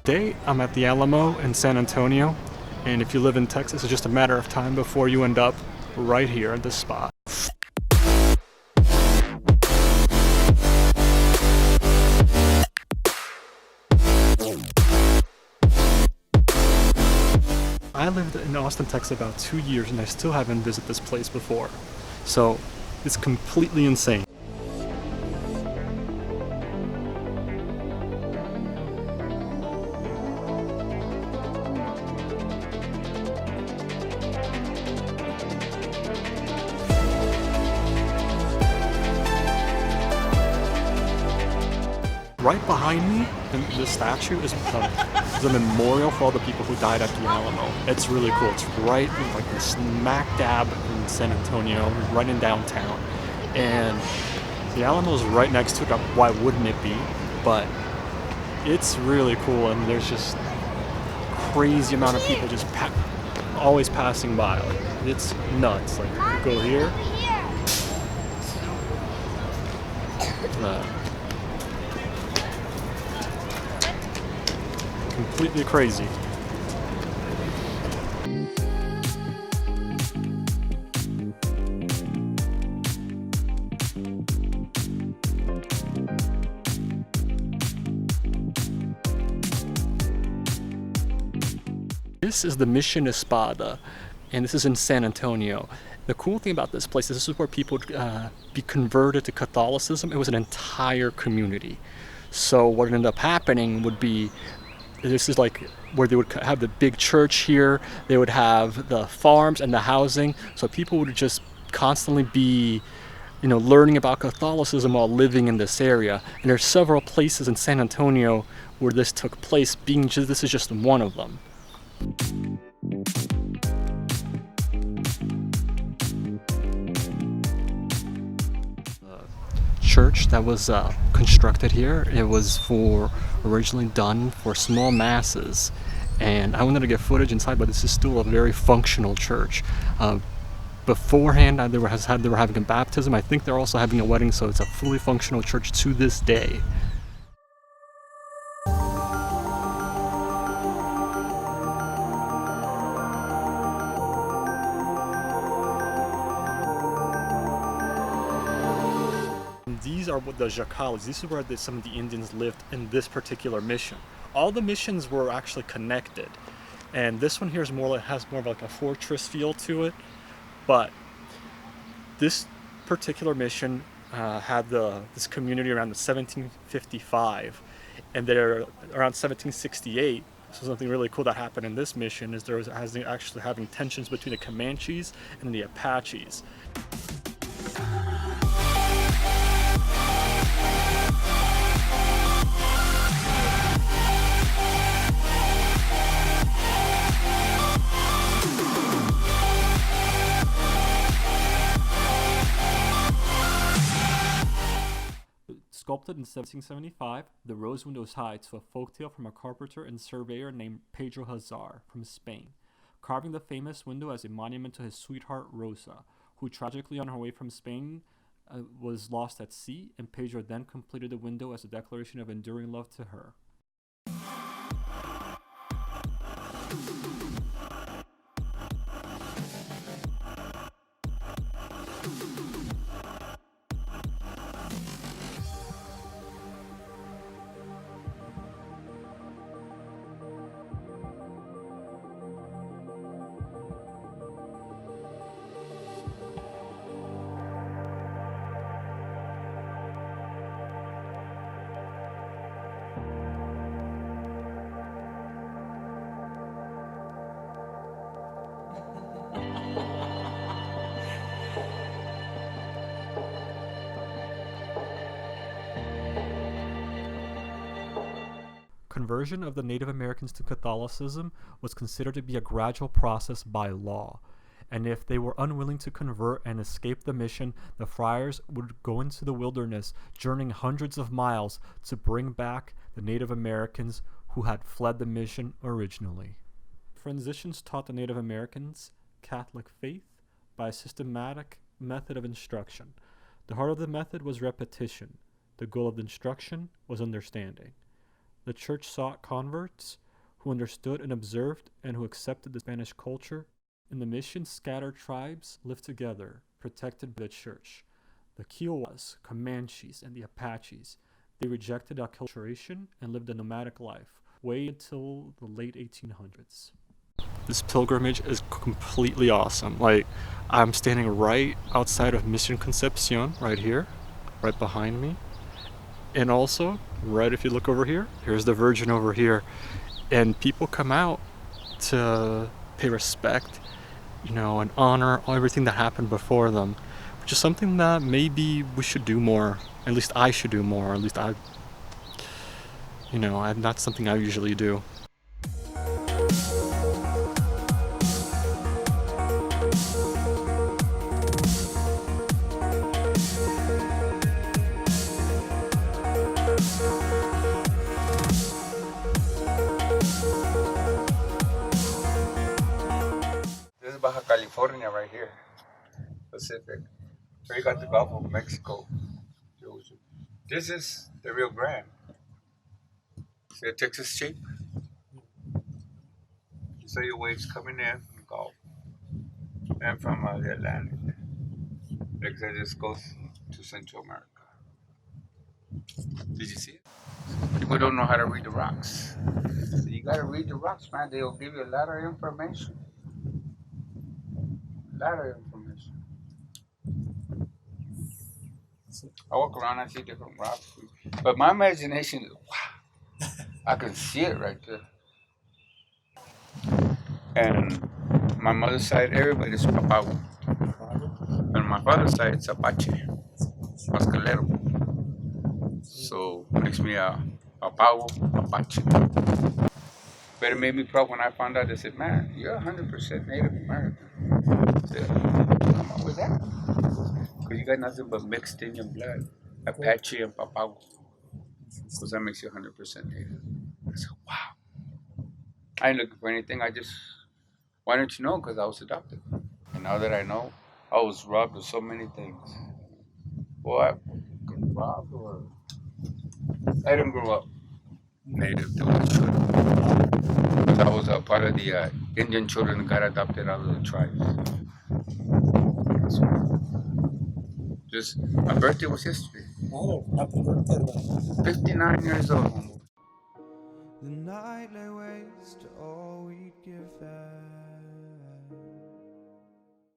Today, I'm at the Alamo in San Antonio, and if you live in Texas, it's just a matter of time before you end up right here at this spot. I lived in Austin, Texas about 2 years, and I still haven't visited this place before. So, it's completely insane. Right behind me, in this statue, is a memorial for all the people who died at the Alamo. It's really cool. It's right like smack dab in San Antonio, right in downtown. And the Alamo is right next to it. Why wouldn't it be? But it's really cool, and there's just crazy amount of people just always passing by. Like, it's nuts. Like, you go here. Completely crazy. This is the Mission Espada, and this is in San Antonio. The cool thing about this place is this is where people would be converted to Catholicism. It was an entire community. So what ended up happening would be, this is like where they would have the big church here, they would have the farms and the housing, so people would just constantly be, learning about Catholicism while living in this area. And there's several places in San Antonio where this took place, this is just one of them. Church that was constructed here, it was originally done for small masses, and I wanted to get footage inside, but this is still a very functional church. Beforehand they were having a baptism. I think they're also having a wedding, so it's a fully functional church to this day. These are what the Jacalis. This is where some of the Indians lived in this particular mission. All the missions were actually connected, and this one here is has more of like a fortress feel to it. But this particular mission had this community around 1755, and there around 1768. So something really cool that happened in this mission is there was actually having tensions between the Comanches and the Apaches. Sculpted in 1775, the rose window is tied to a folktale from a carpenter and surveyor named Pedro Hazar from Spain, carving the famous window as a monument to his sweetheart Rosa, who tragically on her way from Spain was lost at sea, and Pedro then completed the window as a declaration of enduring love to her. Conversion of the Native Americans to Catholicism was considered to be a gradual process by law, and if they were unwilling to convert and escape the mission, the friars would go into the wilderness, journeying hundreds of miles to bring back the Native Americans who had fled the mission originally. Physicians taught the Native Americans Catholic faith by a systematic method of instruction. The heart of the method was repetition. The goal of the instruction was understanding. The church sought converts who understood and observed and who accepted the Spanish culture. In the mission, scattered tribes lived together, protected by the church. The Kiowas, Comanches, and the Apaches. They rejected acculturation and lived a nomadic life, way until the late 1800s. This pilgrimage is completely awesome. Like, I'm standing right outside of Mission Concepcion, right here, right behind me. And also, right if you look over here, here's the Virgin over here. And people come out to pay respect, and honor everything that happened before them, which is something that maybe we should do more. At least I should do more. At least not something I usually do. This is Baja California right here, Pacific. So you got the Gulf of Mexico. This is the Rio Grande. See the Texas shape? You see your waves coming in from the Gulf and from the Atlantic. Like I said, this goes to Central America. Did you see it? People don't know how to read the rocks. So you gotta read the rocks, man. They'll give you a lot of information. A lot of information. I walk around, I see different rocks. But my imagination is, wow, I can see it right there. And my mother's side, everybody's Papago. And my father's side, it's Apache, Pascalero. So makes me a Papago, Apache. But it made me proud when I found out. They said, man, you're 100% Native American. I said, come up with that. Because you got nothing but mixed Indian blood, Apache and Papago. Because that makes you 100% Native. I said, wow. I ain't looking for anything. I just wanted to know because I was adopted. And now that I know, I was robbed of so many things. Boy, robbed or I didn't grow up Native the way I should. Because I was a part of the Indian children that got adopted out of the tribes. Just my birthday was yesterday. Oh, happy birthday. 59 years old. The night lay waste to all we'd give that.